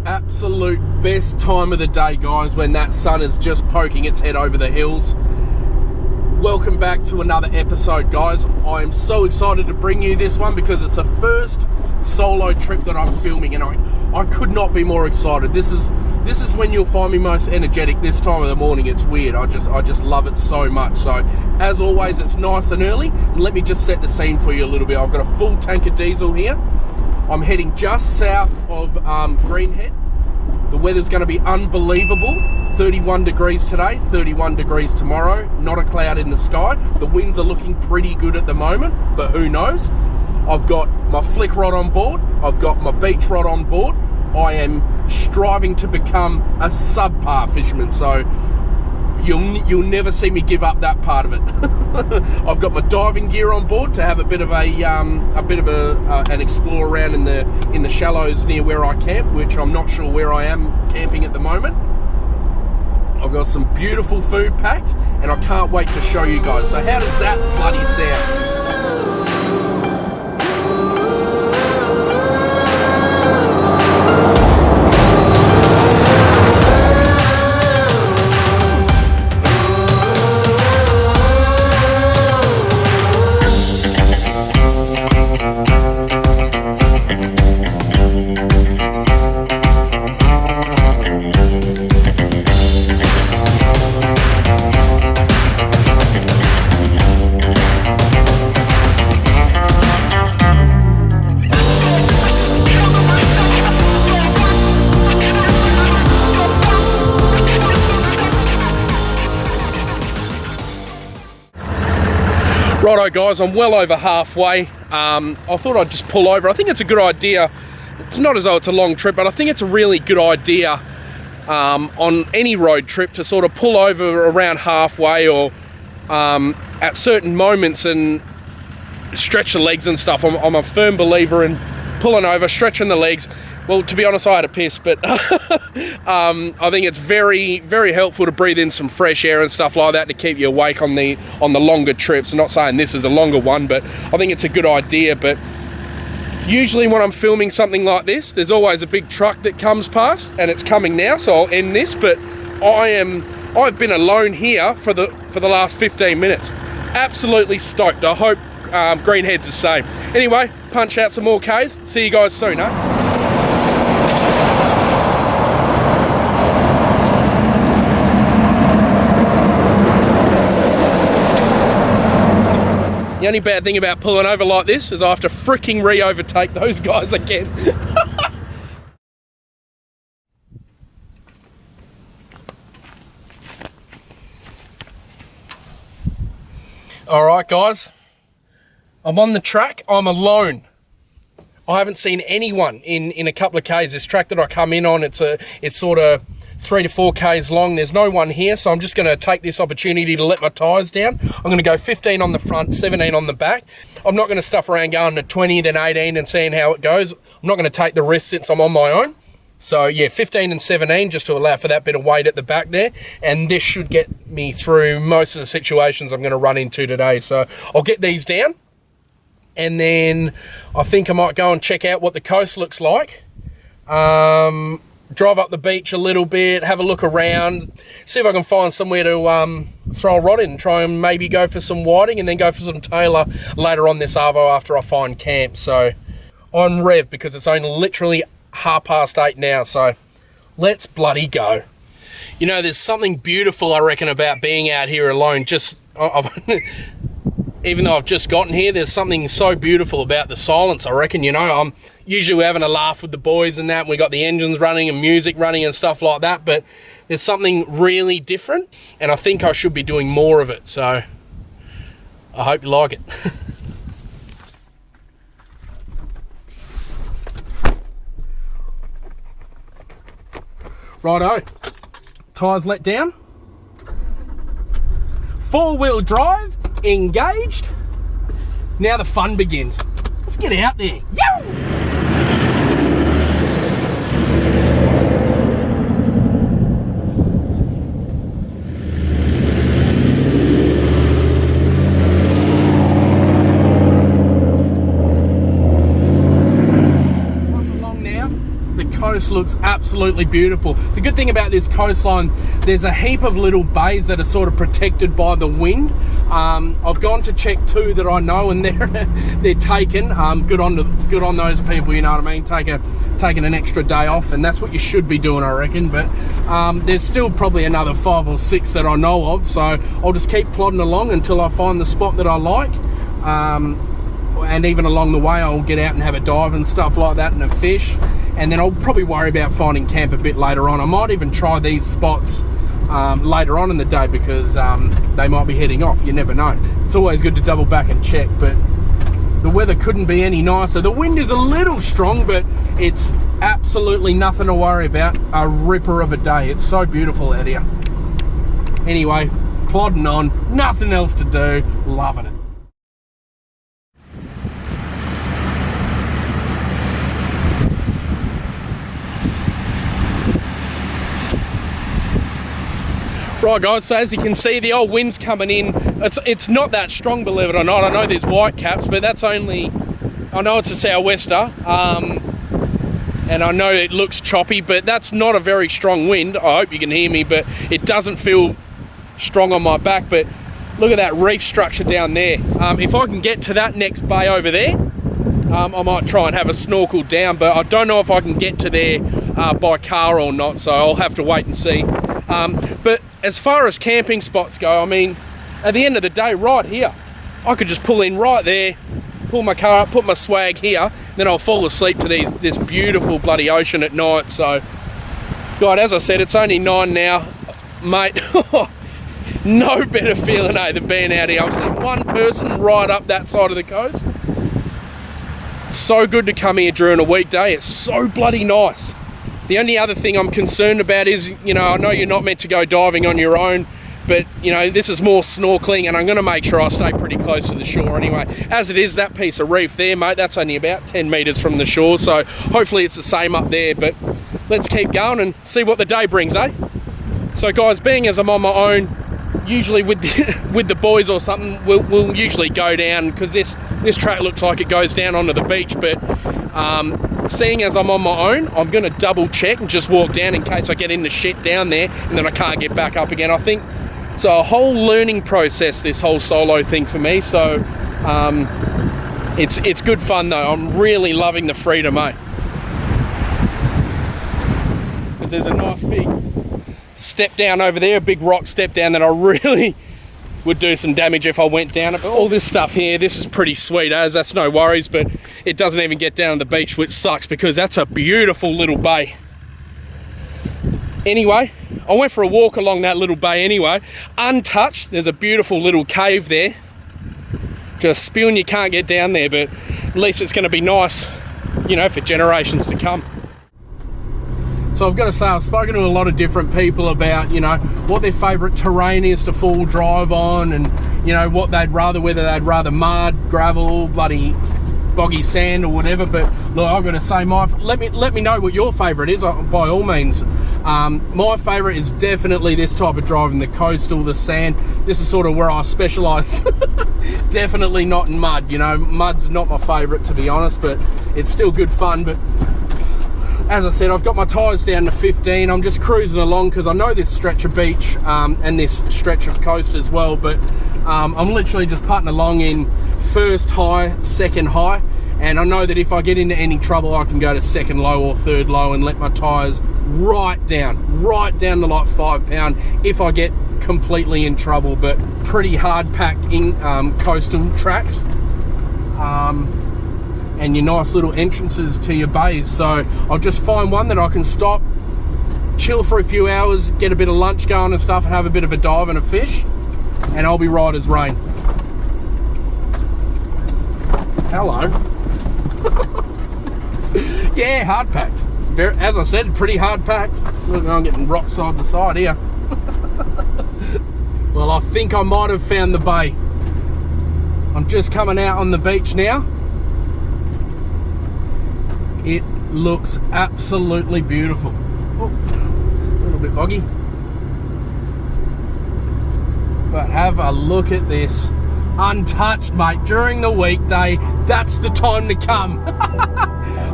Absolute best time of the day, guys, when that sun is just poking its head over the hills. Welcome back to another episode, guys. I am so excited to bring you this one because it's the first solo trip that I'm filming, and I could not be more excited. This is when you'll find me most energetic, this time of the morning. It's weird. I just love it so much. So as always, it's nice and early, and let me just set the scene for you a little bit. I've got a full tank of diesel here. I'm heading just south of Greenhead. The weather's going to be unbelievable. 31 degrees today, 31 degrees tomorrow, not a cloud in the sky. The winds are looking pretty good at the moment, but who knows. I've got my flick rod on board, I've got my beach rod on board. I am striving to become a subpar fisherman, so you'll never see me give up that part of it. I've got my diving gear on board to have a bit of an explore around in the shallows near where I camp, which I'm not sure where I am camping at the moment. I've got some beautiful food packed, and I can't wait to show you guys. So how does that bloody sound? Righto guys, I'm well over halfway. I thought I'd just pull over. I think it's a good idea. It's not as though it's a long trip, but I think it's a really good idea on any road trip to sort of pull over around halfway or at certain moments and stretch the legs and stuff. I'm a firm believer in pulling over, stretching the legs. Well, to be honest, I had a piss, but I think it's very, very helpful to breathe in some fresh air and stuff like that to keep you awake on the longer trips. I'm not saying this is a longer one, but I think it's a good idea. But usually when I'm filming something like this, there's always a big truck that comes past, and it's coming now, so I'll end this. But I've been alone here for the last 15 minutes. Absolutely stoked. I hope Greenhead's the same. Anyway, punch out some more Ks. See you guys soon, eh? The only bad thing about pulling over like this is I have to freaking re-overtake those guys again. Alright guys, I'm on the track, I'm alone. I haven't seen anyone in a couple of Ks. This track that I come in on, it's sort of 3 to 4 Ks long. There's no one here, so I'm just going to take this opportunity to let my tyres down. I'm going to go 15 on the front, 17 on the back. I'm not going to stuff around going to 20, then 18 and seeing how it goes. I'm not going to take the risk since I'm on my own. So yeah, 15 and 17 just to allow for that bit of weight at the back there. And this should get me through most of the situations I'm going to run into today. So I'll get these down, and then I think I might go and check out what the coast looks like. Drive up the beach a little bit, have a look around, see if I can find somewhere to throw a rod in and try and maybe go for some whiting, and then go for some tailor later on this arvo after I find camp. So on rev, because it's only literally 8:30 now, so let's bloody go. You know, there's something beautiful, I reckon, about being out here alone. Even though I've just gotten here, there's something so beautiful about the silence, I reckon. You know, usually we're having a laugh with the boys and that, and we got the engines running and music running and stuff like that, but there's something really different, and I think I should be doing more of it, so I hope you like it. Righto, tyres let down, 4-wheel drive engaged. Now the fun begins. Let's get out there. Yo! coast looks absolutely beautiful. The good thing about this coastline, there's a heap of little bays that are sort of protected by the wind. I've gone to check 2 that I know, and they're taken. Good on those people, you know what I mean, taking an extra day off, and that's what you should be doing, I reckon. But there's still probably another 5 or 6 that I know of, so I'll just keep plodding along until I find the spot that I like. And even along the way, I'll get out and have a dive and stuff like that, and a fish, and then I'll probably worry about finding camp a bit later on. I might even try these spots later on in the day, because they might be heading off, you never know. It's always good to double back and check, but the weather couldn't be any nicer. The wind is a little strong, but it's absolutely nothing to worry about. A ripper of a day. It's so beautiful out here. Anyway, plodding on, nothing else to do, loving it. Right guys, so as you can see, the old wind's coming in. It's not that strong, believe it or not. I know there's white caps, but that's only, I know it's a sou'wester, and I know it looks choppy, but that's not a very strong wind. I hope you can hear me, but it doesn't feel strong on my back. But look at that reef structure down there. If I can get to that next bay over there, I might try and have a snorkel down, but I don't know if I can get to there by car or not, so I'll have to wait and see. But as far as camping spots go, I mean, at the end of the day, right here, I could just pull in right there, pull my car up, put my swag here, then I'll fall asleep to this beautiful bloody ocean at night. So, God, as I said, it's only 9 now, mate. No better feeling, than being out here. I've seen one person right up that side of the coast. So good to come here during a weekday. It's so bloody nice. The only other thing I'm concerned about is, you know, I know you're not meant to go diving on your own, but, you know, this is more snorkeling, and I'm going to make sure I stay pretty close to the shore anyway. As it is, that piece of reef there, mate, that's only about 10 metres from the shore, so hopefully it's the same up there. But let's keep going and see what the day brings, eh? So, guys, being as I'm on my own, usually with the boys or something, we'll usually go down, because this track looks like it goes down onto the beach, but seeing as I'm on my own, I'm going to double check and just walk down in case I get into shit down there and then I can't get back up again. I think it's a whole learning process, this whole solo thing for me, so it's good fun though. I'm really loving the freedom, eh? Because there's a nice big step down over there, a big rock step down that I really would do some damage if I went down it. But all this stuff here, this is pretty sweet as, that's no worries, but it doesn't even get down to the beach, which sucks because that's a beautiful little bay. Anyway, I went for a walk along that little bay anyway, untouched. There's a beautiful little cave there. Just spewing you can't get down there, but at least it's going to be nice, you know, for generations to come. So I've got to say, I've spoken to a lot of different people about, you know, what their favourite terrain is to full drive on, and, you know, what they'd rather, whether they'd rather mud, gravel, bloody boggy sand or whatever. But look, I've got to say, let me know what your favourite is, by all means. My favourite is definitely this type of driving, the coastal, the sand. This is sort of where I specialise. Definitely not in mud, you know, mud's not my favourite, to be honest, but it's still good fun. But as I said, I've got my tyres down to 15. I'm just cruising along because I know this stretch of beach and this stretch of coast as well, but I'm literally just putting along in first high, second high, and I know that if I get into any trouble, I can go to second low or third low and let my tyres right down to like 5 pound if I get completely in trouble. But pretty hard packed in coastal tracks. And your nice little entrances to your bays. So I'll just find one that I can stop, chill for a few hours, get a bit of lunch going and stuff, and have a bit of a dive and a fish, and I'll be right as rain. Hello. Yeah, hard packed. As I said, pretty hard packed. Look, I'm getting rocked side to side here. Well, I think I might have found the bay. I'm just coming out on the beach now. It looks absolutely beautiful. Oh, a little bit boggy. But have a look at this. untouched, mate. During the weekday, that's the time to come.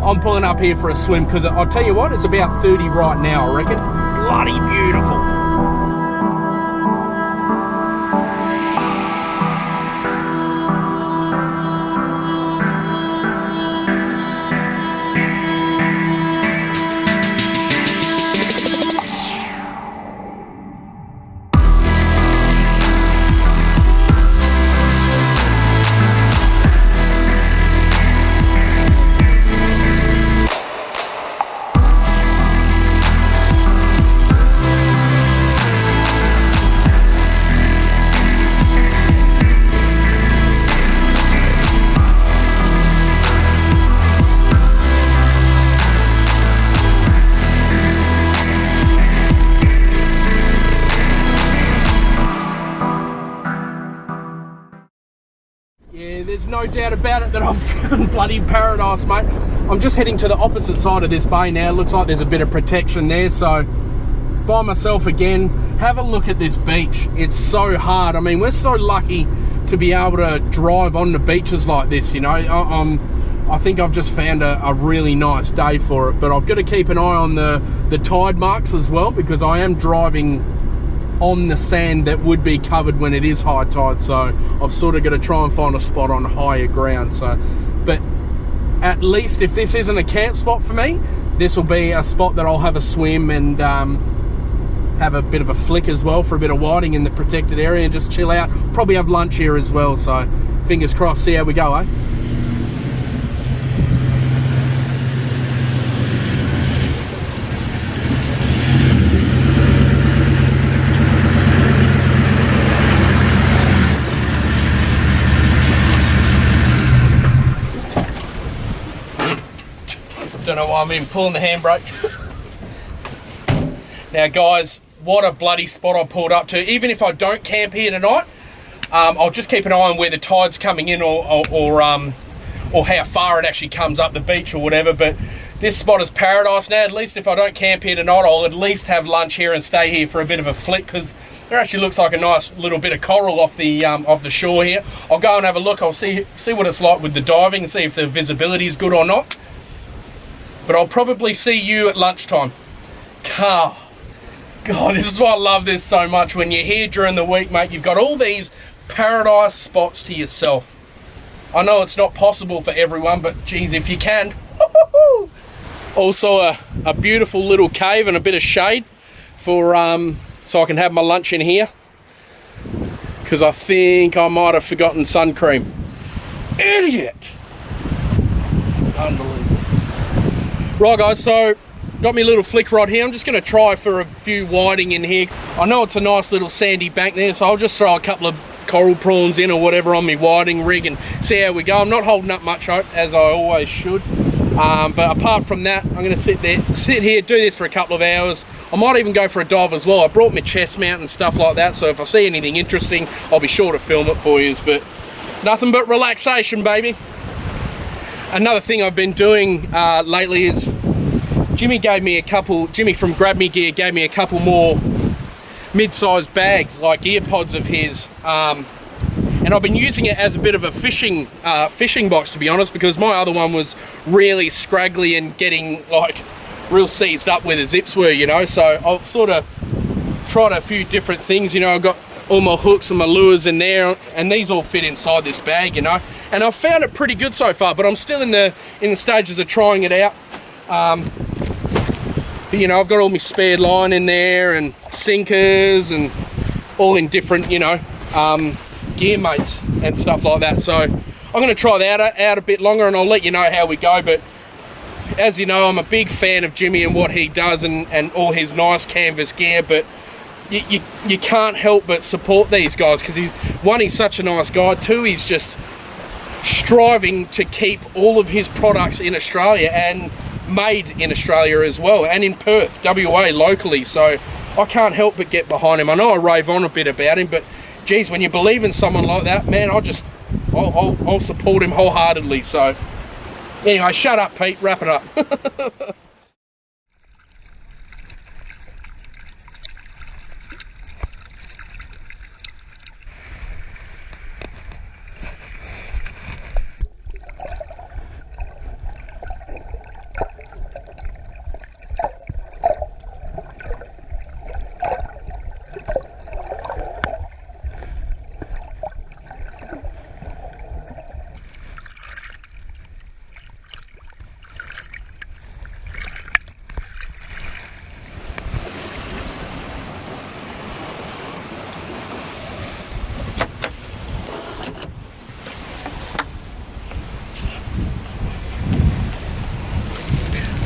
I'm pulling up here for a swim because I'll tell you what, it's about 30 right now, I reckon. Bloody beautiful. There's no doubt about it that I've found bloody paradise, mate. I'm just heading to the opposite side of this bay now. Looks like there's a bit of protection there, so by myself again. Have a look at this beach. It's so hard. I mean, we're so lucky to be able to drive on the beaches like this, you know. I think I've just found a really nice day for it, but I've got to keep an eye on the tide marks as well, because I am driving on the sand that would be covered when it is high tide, so I've sort of got to try and find a spot on higher ground. So, but at least if this isn't a camp spot for me, this will be a spot that I'll have a swim and have a bit of a flick as well for a bit of whiting in the protected area and just chill out. Probably have lunch here as well, so fingers crossed, see how we go, eh? Don't know why I'm even pulling the handbrake. Now guys, what a bloody spot I pulled up to. Even if I don't camp here tonight, I'll just keep an eye on where the tide's coming in or how far it actually comes up the beach or whatever. But this spot is paradise now. At least if I don't camp here tonight, I'll at least have lunch here and stay here for a bit of a flick, because there actually looks like a nice little bit of coral off the shore here. I'll go and have a look. I'll see what it's like with the diving and see if the visibility is good or not. But I'll probably see you at lunchtime. God, this is why I love this so much. When you're here during the week, mate, you've got all these paradise spots to yourself. I know it's not possible for everyone, but geez, if you can. Also a beautiful little cave and a bit of shade for so I can have my lunch in here, because I think I might have forgotten sun cream. Idiot. Unbelievable. Right guys, so got me a little flick rod here. I'm just going to try for a few whiting in here. I know it's a nice little sandy bank there, so I'll just throw a couple of coral prawns in or whatever on my whiting rig and see how we go. I'm not holding up much hope, as I always should. But apart from that, I'm going to sit here, do this for a couple of hours. I might even go for a dive as well. I brought my chest mount and stuff like that, so if I see anything interesting, I'll be sure to film it for you. But nothing but relaxation, baby. Another thing I've been doing lately is Jimmy from Grab Me Gear gave me a couple more mid-sized bags, like ear pods of his, and I've been using it as a bit of a fishing box, to be honest, because my other one was really scraggly and getting like real seized up where the zips were, you know. So I've sort of tried a few different things, you know. I've got all my hooks and my lures in there, and these all fit inside this bag, you know, and I've found it pretty good so far, but I'm still in the stages of trying it out. But you know, I've got all my spare line in there and sinkers and all in different, you know, gear mates and stuff like that. So I'm going to try that out a bit longer, and I'll let you know how we go. But as you know, I'm a big fan of Jimmy and what he does and all his nice canvas gear, but you can't help but support these guys, because he's such a nice guy. Two, he's just striving to keep all of his products in Australia and made in Australia as well, and in Perth, WA, locally. So I can't help but get behind him. I know I rave on a bit about him, but geez, when you believe in someone like that, man, I'll support him wholeheartedly. So anyway, shut up, Pete, wrap it up.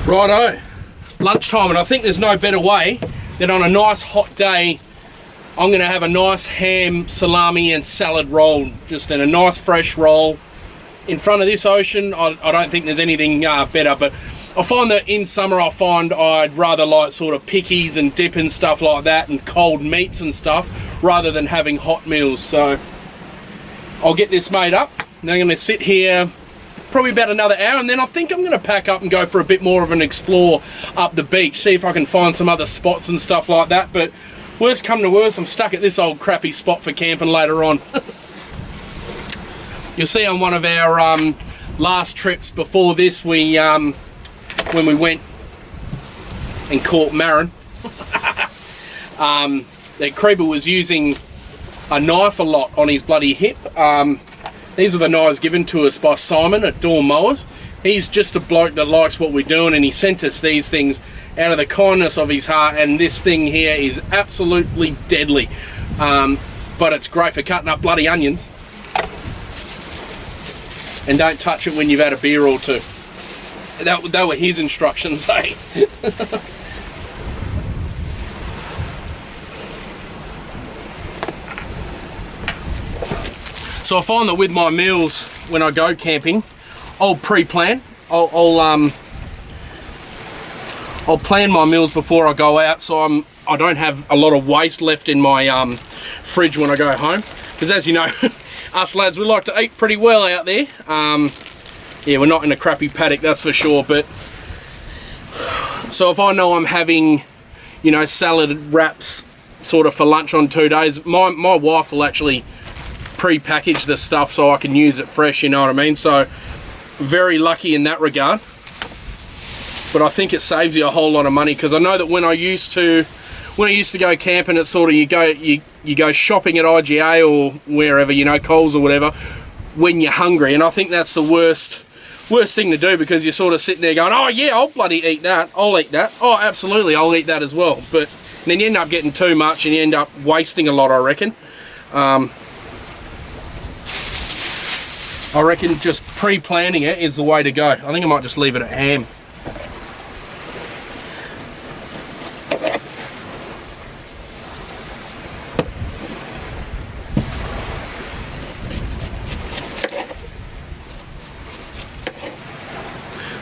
Righto, lunchtime, and I think there's no better way than on a nice hot day. I'm going to have a nice ham, salami and salad roll, just in a nice fresh roll in front of this ocean. I don't think there's anything better, but I find that in summer I'd rather like sort of pickies and dip and stuff like that, and cold meats and stuff, rather than having hot meals. So I'll get this made up. Now I'm going to sit here probably about another hour, and then I think I'm going to pack up and go for a bit more of an explore up the beach, see if I can find some other spots and stuff like that. But worst come to worst, I'm stuck at this old crappy spot for camping later on. You'll see on one of our last trips before this, when we went and caught marron, the creeper was using a knife a lot on his bloody hip. These are the knives given to us by Simon at Dawn Mowers. He's just a bloke that likes what we're doing, and he sent us these things out of the kindness of his heart, and this thing here is absolutely deadly. But it's great for cutting up bloody onions. And don't touch it when you've had a beer or two. That were his instructions, eh? So I find that with my meals when I go camping, I'll pre-plan. I'll plan my meals before I go out, so I don't have a lot of waste left in my fridge when I go home. Because as you know, us lads, we like to eat pretty well out there. Yeah, we're not in a crappy paddock, that's for sure. But so if I know I'm having, you know, salad wraps sort of for lunch on 2 days, my wife will actually pre-package the stuff so I can use it fresh, you know what I mean? So very lucky in that regard. But I think it saves you a whole lot of money, because I know that when I used to go camping, it's sort of you go shopping at IGA or wherever, you know, Coles or whatever, when you're hungry, and I think that's the worst thing to do, because you're sort of sitting there going, oh yeah, I'll bloody eat that, I'll eat that, oh absolutely, I'll eat that as well. But then you end up getting too much and you end up wasting a lot, I reckon. I reckon just pre-planning it is the way to go. I think I might just leave it at ham.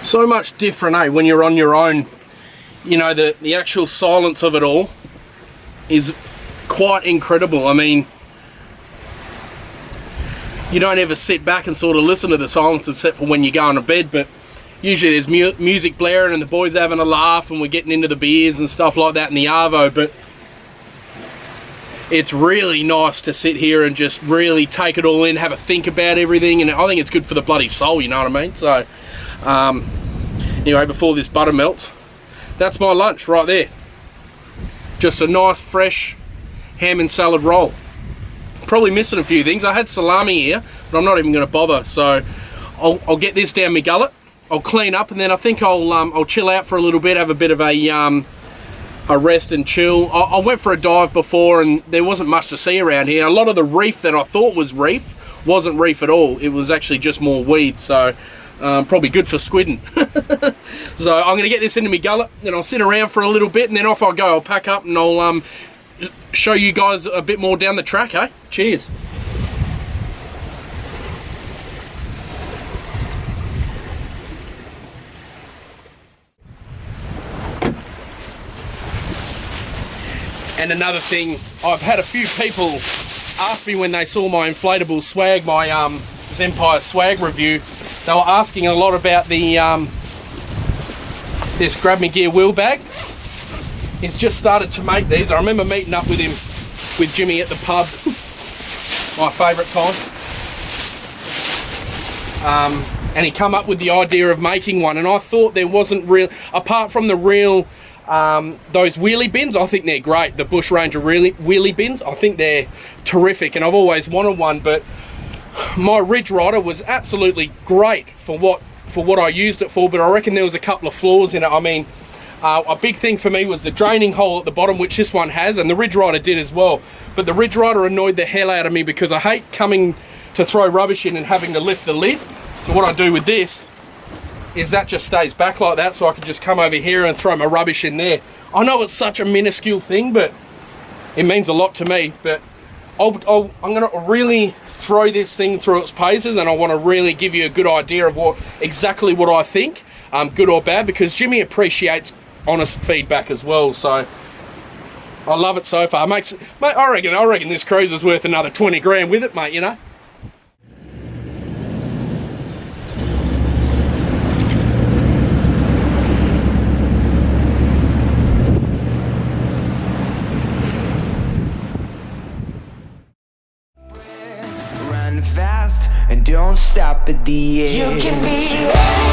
So much different, eh, when you're on your own. You know, the actual silence of it all is quite incredible. I mean, you don't ever sit back and sort of listen to the silence except for when you're going to bed, but usually there's music blaring and the boys having a laugh and we're getting into the beers and stuff like that in the arvo. But it's really nice to sit here and just really take it all in, have a think about everything, and I think it's good for the bloody soul, you know what I mean? So anyway, before this butter melts, that's my lunch right there. Just a nice fresh ham and salad roll. Probably missing a few things. I had salami here, but I'm not even going to bother. So I'll get this down my gullet. I'll clean up, and then I think I'll chill out for a little bit, have a bit of a rest and chill. I went for a dive before, and there wasn't much to see around here. A lot of the reef that I thought was reef wasn't reef at all. It was actually just more weed. So probably good for squidding. So I'm going to get this into my gullet, and I'll sit around for a little bit, and then off I go. I'll pack up and I'll show you guys a bit more down the track, eh? Cheers. And another thing, I've had a few people ask me when they saw my inflatable swag, my Empire swag review. They were asking a lot about the this Grab Me Gear wheel bag. He's just started to make these. I remember meeting up with him, with Jimmy at the pub, my favourite time. And he come up with the idea of making one, and I thought there wasn't real, apart from the real, those wheelie bins, I think they're great. The Bush Ranger wheelie bins, I think they're terrific, and I've always wanted one, but my Ridge Rider was absolutely great for what I used it for, but I reckon there was a couple of flaws in it. I mean, a big thing for me was the draining hole at the bottom, which this one has, and the Ridge Rider did as well. But the Ridge Rider annoyed the hell out of me because I hate coming to throw rubbish in and having to lift the lid. So what I do with this is that just stays back like that, so I can just come over here and throw my rubbish in there. I know it's such a minuscule thing, but it means a lot to me. But I'm going to really throw this thing through its paces, and I want to really give you a good idea of exactly what I think, good or bad, because Jimmy appreciates honest feedback as well. So I love it so far. Mate, I reckon this cruise is worth another 20 grand with it, mate, you know. Run fast and don't stop at the edge. You can be